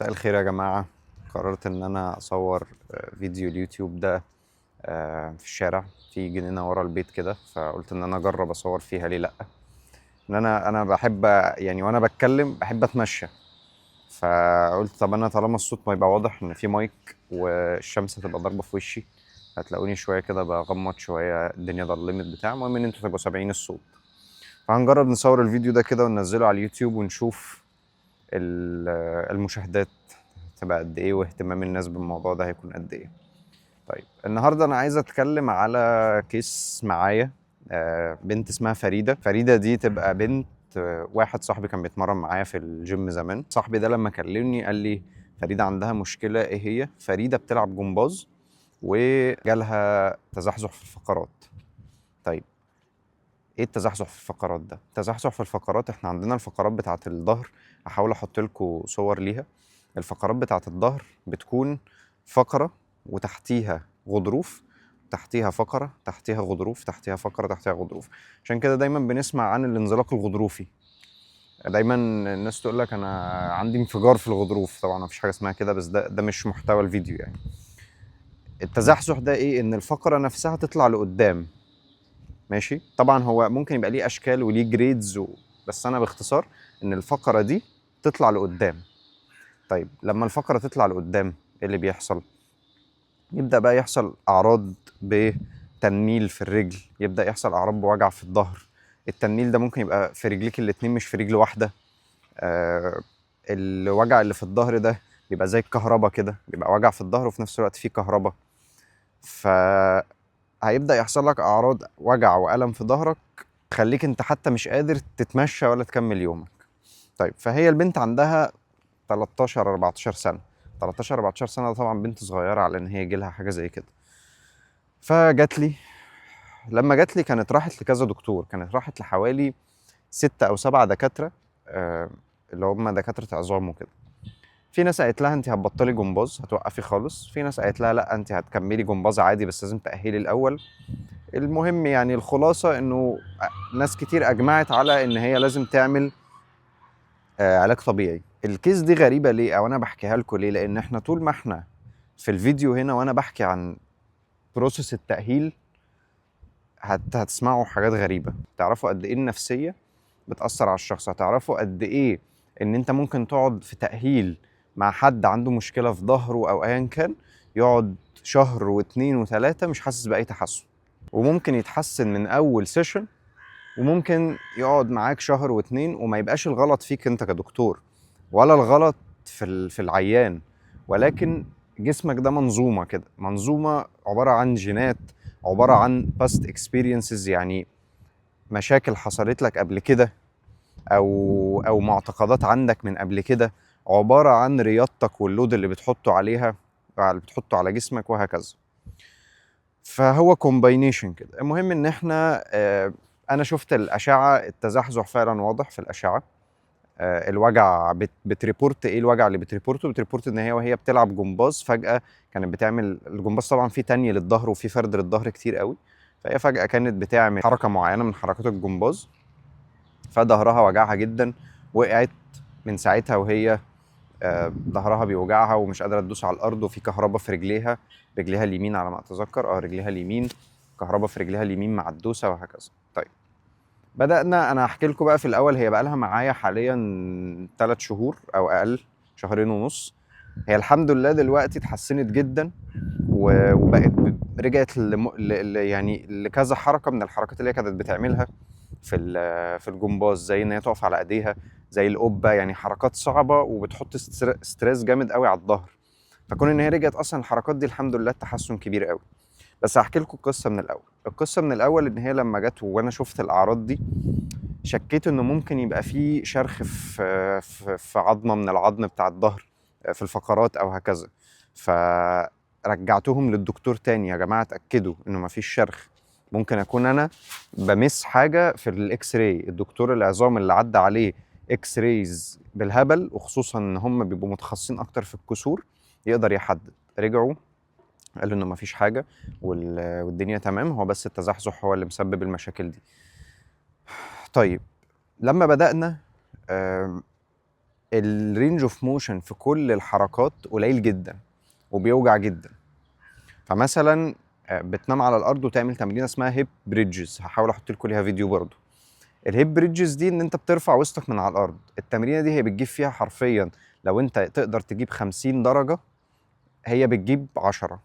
مساء الخير يا جماعة. قررت إن أنا أصور فيديو اليوتيوب ده في الشارع في جنينة ورا البيت كده، فقلت إن أنا أجرب أصور فيها، ليه لأ. إن أنا بحب يعني وأنا بتكلم بحب أتمشى، فقلت طب أنا طالما الصوت ما يبقى واضح إن في مايك والشمس هتبقى ضاربة في وشي، هتلاقوني شوية كده بغمض شوية، الدنيا ضلمت بتاع، المهم إن انتوا تبقوا سامعين الصوت. فهنجرب نصور الفيديو ده كده وننزله على اليوتيوب ونشوف المشاهدات تبقى قد ايه واهتمام الناس بالموضوع ده هيكون قد ايه. طيب النهارده انا عايز اتكلم على كيس معايا، بنت اسمها فريده. فريده دي تبقى بنت واحد صاحبي كان بيتمرن معايا في الجيم زمان. صاحبي ده لما كلمني قال لي فريده عندها مشكله. ايه هي؟ فريده بتلعب جمباز وجالها تزحزح في الفقرات. طيب ايه التزحزح في الفقرات ده؟ التزحزح في الفقرات، احنا عندنا الفقرات بتاعه الظهر، هحاول احط لكم صور ليها. الفقرات بتاعه الظهر بتكون فقره وتحتيها غضروف، تحتيها فقره، تحتيها غضروف، تحتيها فقره، تحتيها غضروف. عشان كده دايما بنسمع عن الانزلاق الغضروفي. دايما الناس تقول لك انا عندي انفجار في الغضروف. طبعا مفيش حاجه اسمها كده، بس ده مش محتوى الفيديو يعني. التزحزح ده ايه؟ ان الفقره نفسها تطلع لقدام. ماشي، طبعا هو ممكن يبقى ليه اشكال وليه جريدز بس انا باختصار ان الفقره دي تطلع لقدام. طيب لما الفقره تطلع لقدام ايه اللي بيحصل؟ يبدا بقى يحصل اعراض بتنميل في الرجل، يبدا يحصل اعراض بوجع في الظهر. التنميل ده ممكن يبقى في رجليك الاتنين مش في رجل واحده. آه الوجع اللي في الظهر ده بيبقى زي الكهرباء كده، بيبقى وجع في الظهر وفي نفس الوقت فيه كهرباء. فهيبدا يحصل لك اعراض وجع والم في ظهرك تخليك انت حتى مش قادر تتمشى ولا تكمل يومك. طيب فهي البنت عندها 13 14 سنه. 13 14 سنه ده طبعا بنت صغيره على ان هي يجي لها حاجه زي كده. فجات لي، لما جات لي كانت راحت لكذا دكتور، كانت راحت لحوالي 6 أو 7 دكاتره، آه، اللي هم دكاتره عظام وكده. في ناس قالت لها انت هتبطلي جمباز، هتوقفي خالص. في ناس قالت لها لا انت هتكملي جمباز عادي بس لازم تأهلي الاول. المهم يعني الخلاصه انه ناس كتير اجمعت على ان هي لازم تعمل علاج طبيعي. الكيس دي غريبه ليه، او انا بحكيها لكم ليه؟ لان احنا طول ما احنا في الفيديو هنا وانا بحكي عن بروسيس التاهيل هتسمعوا حاجات غريبه، تعرفوا قد ايه النفسيه بتاثر على الشخص، هتعرفوا قد ايه ان انت ممكن تقعد في تاهيل مع حد عنده مشكله في ظهره او ايا كان، يقعد شهر واتنين وتلاته مش حاسس باي تحسن، وممكن يتحسن من اول سيشن، وممكن يقعد معاك شهر واتنين وما يبقاش الغلط فيك انت كدكتور ولا الغلط في العيان، ولكن جسمك ده منظومة كده، منظومة عبارة عن جينات، عبارة عن past experiences، يعني مشاكل حصلت لك قبل كده او معتقدات عندك من قبل كده، عبارة عن رياضتك واللود اللي بتحطه عليها، اللي بتحطه على جسمك وهكذا. فهو كومباينيشن كده. المهم ان احنا انا شفت الاشعه، التزحزح فعلا واضح في الاشعه. الوجع بتريبورت ايه؟ الوجع اللي بتريبورت ان هي وهي بتلعب جمباز فجاه كانت بتعمل الجمباز، طبعا في تانية للظهر وفي فرد للظهر كتير قوي، فهي فجاه كانت بتعمل حركه معينه من حركات الجمباز فظهرها وجعها جدا، وقعت. من ساعتها وهي ظهرها بيوجعها ومش قادره تدوس على الارض، وفي كهرباء في رجليها اليمين على ما اتذكر، رجليها اليمين، كهرباء في رجليها اليمين مع الدوسه وهكذا. طيب بدأنا، انا هحكي لكم بقى. في الاول هي بقى لها معايا حاليا 3 شهور او اقل، شهرين ونص. هي الحمد لله دلوقتي اتحسنت جدا وبقت رجعت يعني لكذا حركه من الحركات اللي هي كانت بتعملها في الجمباز، زي ان هي تقف على ايديها، زي القبه، يعني حركات صعبه وبتحط ستريس جامد قوي على الظهر. فكون ان هي رجعت اصلا الحركات دي الحمد لله تحسن كبير قوي. بس هحكي لكم القصه من الاول. القصه من الاول ان هي لما جت وانا شفت الاعراض دي شكيت انه ممكن يبقى في شرخ في عظمه من العظم بتاع الظهر، في الفقرات او هكذا. فرجعتهم للدكتور تاني، يا جماعه اتاكدوا انه مفيش شرخ، ممكن اكون انا بمس حاجه في الاكس راي. الدكتور العظام اللي عدى عليه اكس رايز بالهبل، وخصوصا ان هم بيبقوا متخصصين اكتر في الكسور، يقدر يحدد. رجعوا قالوا انه مفيش حاجه والدنيا تمام، هو بس التزحزح هو اللي مسبب المشاكل دي. طيب لما بدأنا، الرينج اوف موشن في كل الحركات قليل جدا وبيوجع جدا. فمثلا بتنام على الارض وتعمل تمرين اسمها هيب بريدجز، هحاول احط لكم ليها فيديو برضو. الهيب بريدجز دي ان انت بترفع وسطك من على الارض. التمرينه دي هي بتجيب فيها حرفيا، لو انت تقدر تجيب 50 درجه هي بتجيب 10.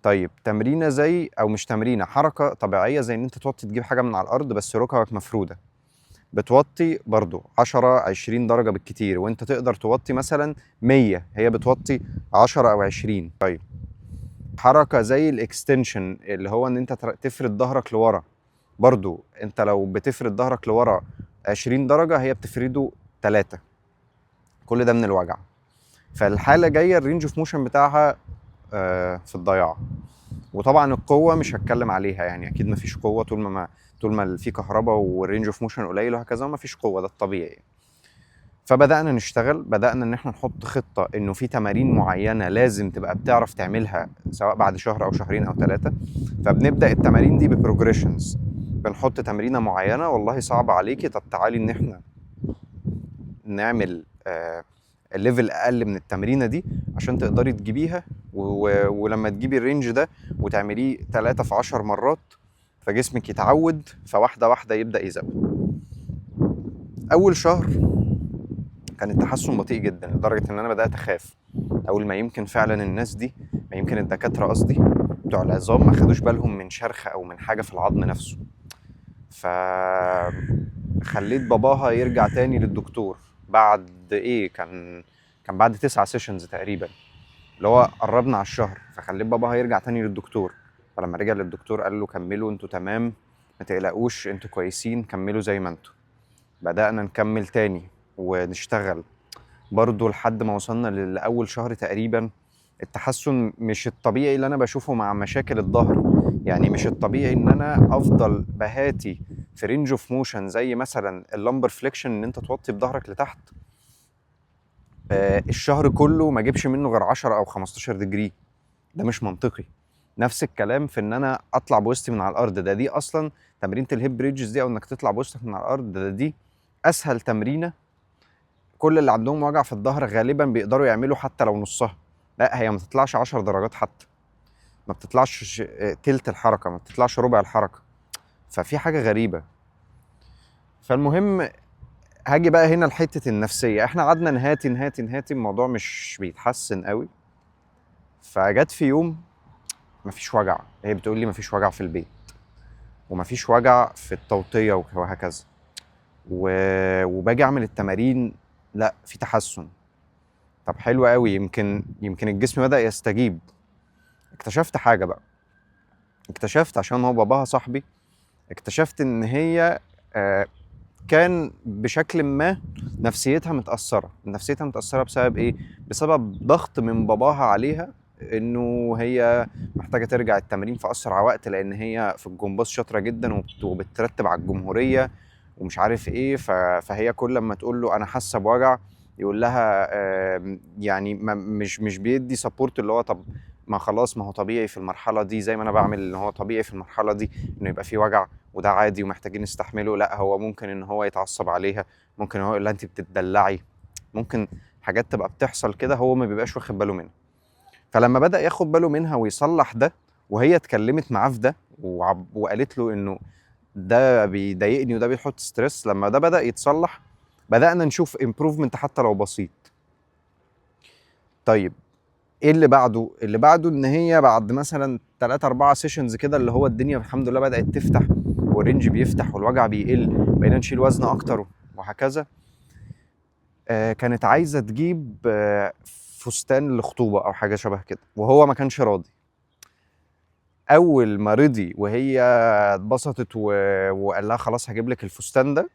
طيب تمرينه زي، او مش تمرينه، حركه طبيعيه زي ان انت توطي تجيب حاجه من على الارض بس ركبك مفروده، بتوطي برضو 10 20 درجه بالكتير، وانت تقدر توطي مثلا 100، هي بتوطي 10 او 20. طيب حركه زي الاكستنشن اللي هو ان انت تفرد ظهرك لورا، برضو انت لو بتفرد ظهرك لورا 20 درجه هي بتفرده 3. كل ده من الوجع. فالحاله جايه الرينج اوف موشن بتاعها في الضياع. وطبعا القوه مش هتكلم عليها، يعني اكيد مفيش قوه طول ما في كهرباء والرينج اوف موشن قليل وهكذا، مفيش قوه، ده الطبيعي. فبدانا نشتغل، بدانا ان احنا نحط خطه انه في تمارين معينه لازم تبقى بتعرف تعملها سواء بعد شهر او شهرين او 3. فبنبدا التمارين دي ببروجريشنز، بنحط تمرينه معينه والله صعبه عليكي، طب تعالي ان احنا نعمل ليفل اقل من التمرينه دي عشان تقدري تجيبيها، ولما تجيبي الرينج ده وتعمليه 3 في 10 مرات فجسمك يتعود، فواحده واحده يبدا يزود. اول شهر كان التحسن بطيء جدا لدرجه ان انا بدات اخاف، اول ما يمكن فعلا الناس دي، ما يمكن الدكاتره قصدي بتوع العظام ما خدوش بالهم من شرخ او من حاجه في العظم نفسه. فخليت باباها يرجع تاني للدكتور بعد كان بعد 9 سيشنز تقريبا، اللي هو قربنا على الشهر. فخليت باباها يرجع تاني للدكتور، فلما رجع للدكتور قال له كملوا انتوا تمام، ما تقلقوش انتوا كويسين، كملوا زي ما انتوا. بدأنا نكمل تاني ونشتغل برضو لحد ما وصلنا لأول شهر تقريبا. التحسن مش الطبيعي اللي انا بشوفه مع مشاكل الظهر، يعني مش الطبيعي ان انا افضل بهاتي في رينج اوف موشن زي مثلا اللمبر فليكشن ان انت توطي بظهرك لتحت الشهر كله ما اجيبش منه غير 10 او 15 دجري. ده مش منطقي. نفس الكلام في ان انا اطلع بوسطي من على الارض، دي اصلا تمرينه الهيب بريدجز دي، او انك تطلع بوسطك من على الارض، دي اسهل تمرينه. كل اللي عندهم وجع في الظهر غالبا بيقدروا يعملوا حتى لو نصها. لا هي ما تطلعش 10 درجات حتى، ما بتطلعش تلت الحركه، ما بتطلعش ربع الحركه. ففي حاجه غريبه. فالمهم هاجي بقى هنا لحته النفسيه. احنا قعدنا نهاتي الموضوع مش بيتحسن قوي. فجت في يوم مفيش وجع، هي بتقول لي مفيش وجع في البيت ومفيش وجع في التوطيه وهكذا، وباجي اعمل التمارين لا في تحسن. طب حلو قوي، يمكن الجسم بدأ يستجيب. اكتشفت حاجه بقى، اكتشفت عشان هو باباها صاحبي، اكتشفت ان هي كان بشكل ما نفسيتها متأثرة بسبب ايه؟ بسبب ضغط من باباها عليها انه هي محتاجة ترجع التمرين في اسرع وقت، لان هي في الجمباز شاطرة جدا وبترتب على الجمهورية ومش عارف ايه. فهي كل لما تقول له انا حاسة بوجع يقول لها يعني مش بيدي سبورت، اللي هو طب ما خلاص، ما هو طبيعي في المرحلة دي زي ما انا بعمل، ان هو طبيعي في المرحلة دي انه يبقى في وجع وده عادي ومحتاجين نستحمله. لا هو ممكن ان هو يتعصب عليها، ممكن هو يقول لها انت بتدلعي، ممكن حاجات تبقى بتحصل كده هو ما بيبقاش واخد باله منها. فلما بدأ ياخد باله منها ويصلح ده، وهي اتكلمت معاه في ده وقالت له انه ده بيضايقني وده بيحط ستريس، لما ده بدأ يتصلح بدأنا نشوف امبروفمنت حتى لو بسيط. طيب ايه اللي بعده؟ اللي بعده ان هي بعد مثلا 3 4 سيشنز كده، اللي هو الدنيا الحمد لله بدأت تفتح والرينج بيفتح والوجع بيقل، بقينا نشيل وزن اكتر وهكذا. كانت عايزه تجيب فستان لخطوبه او حاجه شبه كده، وهو ما كانش راضي. اول ما رضي وهي اتبسطت وقال لها خلاص هجيب لك الفستان ده،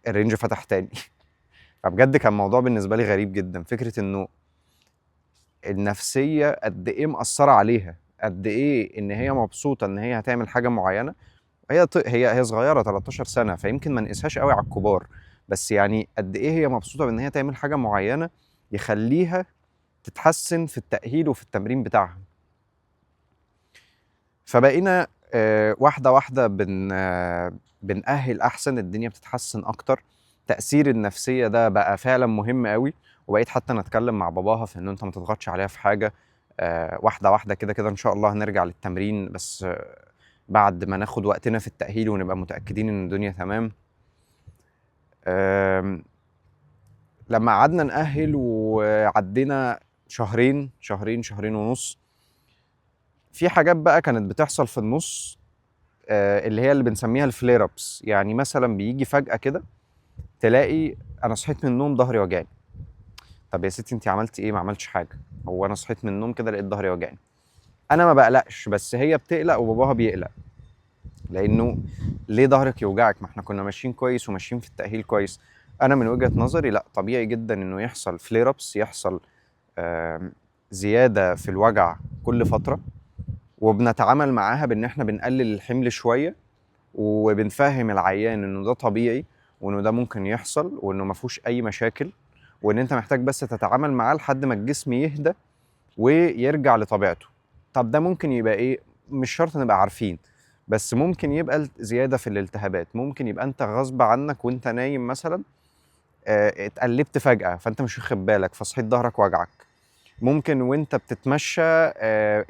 الرينج فتح تاني. فبجد كان موضوع بالنسبه لي غريب جدا، فكره انه النفسيه قد ايه مأثره عليها، قد ايه ان هي مبسوطه ان هي هتعمل حاجه معينه. هي صغيره 13 سنه، فيمكن ما نقيسهاش قوي على الكبار، بس يعني قد ايه هي مبسوطه بان هي تعمل حاجه معينه يخليها تتحسن في التأهيل وفي التمرين بتاعها. فبقينا واحده واحده بنأهل احسن، الدنيا بتتحسن اكتر. تأثير النفسية ده بقى فعلا مهم قوي. وبقيت حتى نتكلم مع باباها في ان انت ما تضغطش عليها في حاجة، واحدة واحدة كده كده ان شاء الله هنرجع للتمرين، بس بعد ما ناخد وقتنا في التأهيل ونبقى متأكدين ان الدنيا تمام. لما قعدنا نأهل وعدينا شهرين ونص، في حاجات بقى كانت بتحصل في النص، اللي هي اللي بنسميها الفلير ابس. يعني مثلا بيجي فجأة كده تلاقي انا صحيت من النوم ظهري وجعني. طب يا ستي انت عملتي ايه؟ ما عملتش حاجه، هو انا صحيت من النوم كده لقيت ظهري وجعني. انا ما بقلقش، بس هي بتقلق وباباها بيقلق، لانه ليه ظهرك يوجعك؟ ما احنا كنا ماشيين كويس وماشيين في التأهيل كويس. انا من وجهة نظري لا، طبيعي جدا انه يحصل فلير ابس، يحصل زياده في الوجع كل فتره، وبنتعامل معاها بان احنا بنقلل الحمل شويه، وبنفهم العيان انه ده طبيعي، وانه ده ممكن يحصل، وانه ما فيهوش اي مشاكل، وان انت محتاج بس تتعامل معاه لحد ما الجسم يهدى ويرجع لطبيعته. طب ده ممكن يبقى ايه؟ مش شرط نبقى عارفين، بس ممكن يبقى زيادة في الالتهابات، ممكن يبقى انت غصب عنك وانت نايم مثلا اتقلبت فجأة فانت مش واخد بالك فصحيت ظهرك وجعك. ممكن وانت بتتمشى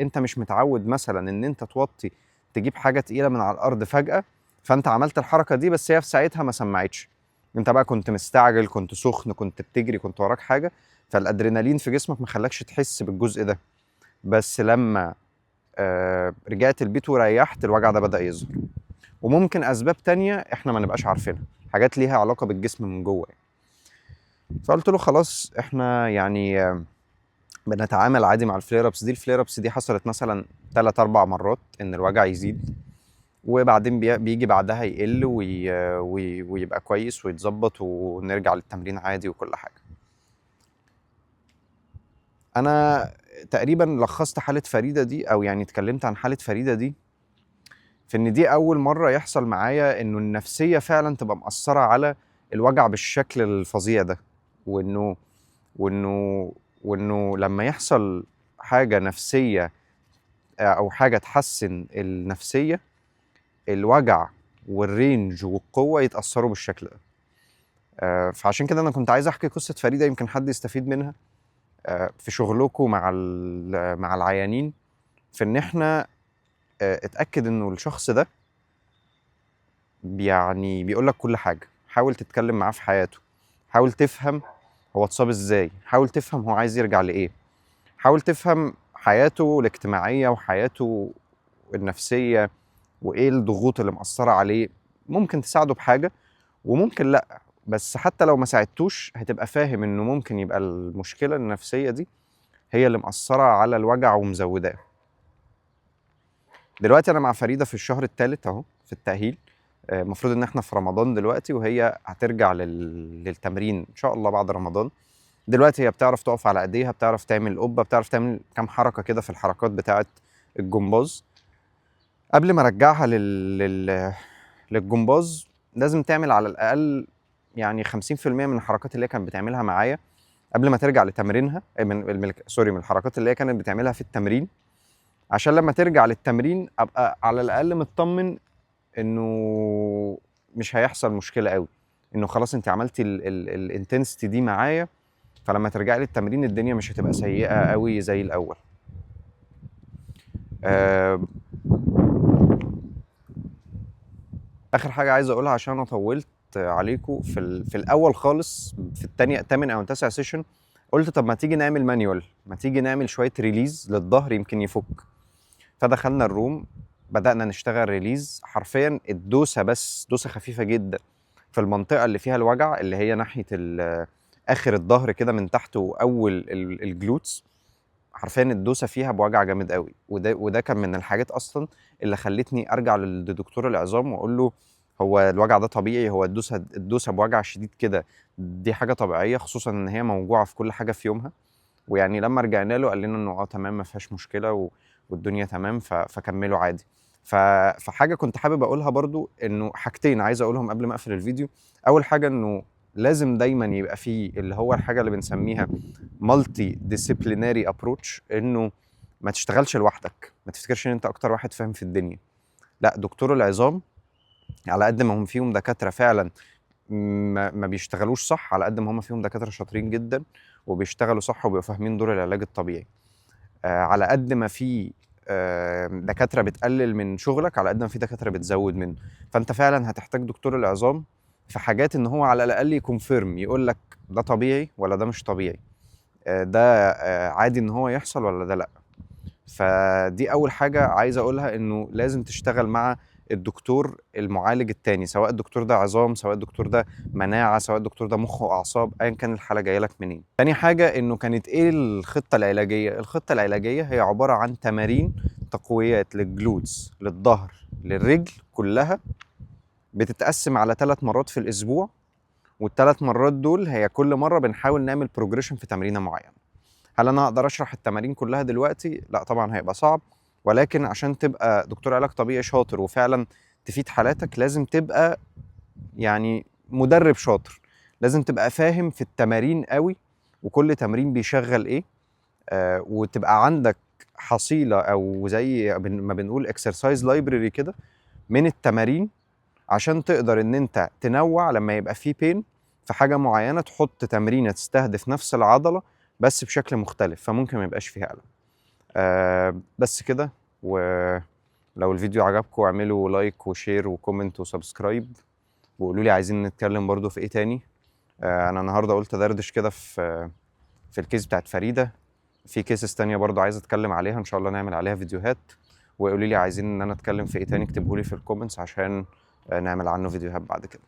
انت مش متعود مثلا ان انت توطي تجيب حاجة تقيلة من على الارض فجأة، فانت عملت الحركة دي بس هي في ساعتها ما سمعتش. انت بقى كنت مستعجل، كنت سخن، كنت بتجري، كنت وراك حاجة، فالادرينالين في جسمك ما خلاكش تحس بالجزء ده. بس لما رجعت البيت وريحت الوجع ده بدأ يظهر. وممكن اسباب تانية احنا ما نبقاش عارفينها، حاجات ليها علاقة بالجسم من جوه يعني. فقلت له خلاص احنا يعني بنتعامل عادي مع الفلير ابس دي. الفلير ابس دي حصلت مثلا 3 4 مرات ان الوجع يزيد، وبعدين بيجي بعدها يقل ويبقى كويس ويتظبط ونرجع للتمرين عادي وكل حاجة. انا تقريبا لخصت حالة فريدة دي، او يعني اتكلمت عن حالة فريدة دي في ان دي اول مرة يحصل معايا انه النفسية فعلا تبقى مأثرة على الوجع بالشكل الفظيع ده. وانه وانه وانه لما يحصل حاجة نفسية او حاجة تحسن النفسية، الوجع والرينج والقوة يتأثروا بالشكل ده. فعشان كده انا كنت عايز احكي قصة فريدة يمكن حد يستفيد منها في شغلكم مع العيانين، في ان احنا اتأكد انه الشخص ده يعني بيقول لك كل حاجة. حاول تتكلم معاه في حياته، حاول تفهم هو اتصاب ازاي، حاول تفهم هو عايز يرجع لايه، حاول تفهم حياته الاجتماعية وحياته النفسية وايه الضغوط اللي مأثرة عليه. ممكن تساعده بحاجة وممكن لا، بس حتى لو ما ساعدتوش هتبقى فاهم انه ممكن يبقى المشكلة النفسية دي هي اللي مأثرة على الوجع ومزوداه. دلوقتي انا مع فريدة في الشهر الثالث اهو في التأهيل. المفروض ان احنا في رمضان دلوقتي، وهي هترجع للتمرين ان شاء الله بعد رمضان. دلوقتي هي بتعرف تقف على ايديها، بتعرف تعمل قبة، بتعرف تعمل كام حركة كده في الحركات بتاعة الجمباز. قبل ما ارجعها للجمباز لازم تعمل على الاقل يعني 50% من الحركات اللي هي كانت بتعملها معايا قبل ما ترجع لتمرينها، من الحركات اللي هي كانت بتعملها في التمرين، عشان لما ترجع للتمرين ابقى على الاقل مطمن انه مش هيحصل مشكله قوي، انه خلاص انت عملتي الانتنسيتي دي معايا، فلما ترجعي للتمرين الدنيا مش هتبقى سيئه قوي زي الاول. آه، اخر حاجه عايز اقولها عشان انا طولت عليكم في الاول خالص في التامن او التاسع سيشن، قلت طب ما تيجي نعمل مانيوال، ما تيجي نعمل شويه ريليز للظهر يمكن يفك. فدخلنا الروم، بدأنا نشتغل ريليز، حرفيا الدوسة بس دوسة خفيفة جدا في المنطقة اللي فيها الوجع، اللي هي ناحية آخر الظهر كده من تحت وأول الجلوتس. حرفيا الدوسة فيها بوجع جامد قوي، وده كان من الحاجات أصلا اللي خلتني أرجع للدكتور العظام وأقول له هو الوجع ده طبيعي؟ هو الدوسة بوجع شديد كده دي حاجة طبيعية، خصوصا إن هي موجوعة في كل حاجة في يومها؟ ويعني لما رجعنا له قال لنا انه تمام ما فيهاش مشكله والدنيا تمام، فكملوا عادي. فحاجه كنت حابب اقولها برضو، انه حاجتين عايز اقولهم قبل ما اقفل الفيديو. اول حاجه انه لازم دايما يبقى فيه اللي هو الحاجه اللي بنسميها مالتي ديسيبليناري ابروتش، انه ما تشتغلش لوحدك، ما تفتكرش ان انت اكتر واحد فاهم في الدنيا. لا، دكتور العظام على قد ما هم فيهم دكاتره فعلا ما بيشتغلوش صح على قد ما هم فيهم دكاتره شاطرين جدا وبيشتغلوا صح وبيبقوا فاهمين دور العلاج الطبيعي. على قد ما في دكاتره بتقلل من شغلك، على قد ما في دكاتره بتزود منه. فانت فعلا هتحتاج دكتور العظام في حاجات ان هو على الاقل يكونفيرم، يقول لك ده طبيعي ولا ده مش طبيعي، ده عادي ان هو يحصل ولا ده لا. فدي اول حاجه عايز اقولها، انه لازم تشتغل مع الدكتور المعالج التاني، سواء الدكتور ده عظام، سواء الدكتور ده مناعه، سواء الدكتور ده مخ واعصاب، ايا كان الحاله جايه لك منين. تاني حاجه، انه كانت ايه الخطه العلاجيه؟ الخطه العلاجيه هي عباره عن تمارين تقويات للجلوتس، للظهر، للرجل كلها، بتتقسم على 3 مرات في الاسبوع. والثلاث مرات دول هي كل مره بنحاول نعمل بروجريشن في تمرينه معينه. هل انا اقدر اشرح التمارين كلها دلوقتي؟ لا طبعا، هيبقى صعب. ولكن عشان تبقى دكتور علاج طبيعي شاطر وفعلا تفيد حالاتك، لازم تبقى يعني مدرب شاطر، لازم تبقى فاهم في التمارين قوي، وكل تمرين بيشغل ايه. وتبقى عندك حصيلة او زي ما بنقول اكسرسايز لايبرري كده من التمارين، عشان تقدر ان انت تنوع لما يبقى فيه بين في حاجة معينة، تحط تمرينة تستهدف نفس العضلة بس بشكل مختلف، فممكن ما يبقاش فيها ألم. بس كده. ولو الفيديو عجبكم اعملوا لايك وشير وكومنت وسبسكرايب، وقولوا لي عايزين نتكلم برضو في ايه تاني. انا النهارده قلت دردش كده في الكيس بتاعت فريدة. في كيسز تانية برضو عايز اتكلم عليها، ان شاء الله نعمل عليها فيديوهات. وقولوا لي عايزين ان انا اتكلم في ايه تاني، اكتبوا لي في الكومنتس عشان نعمل عنه فيديوهات بعد كده.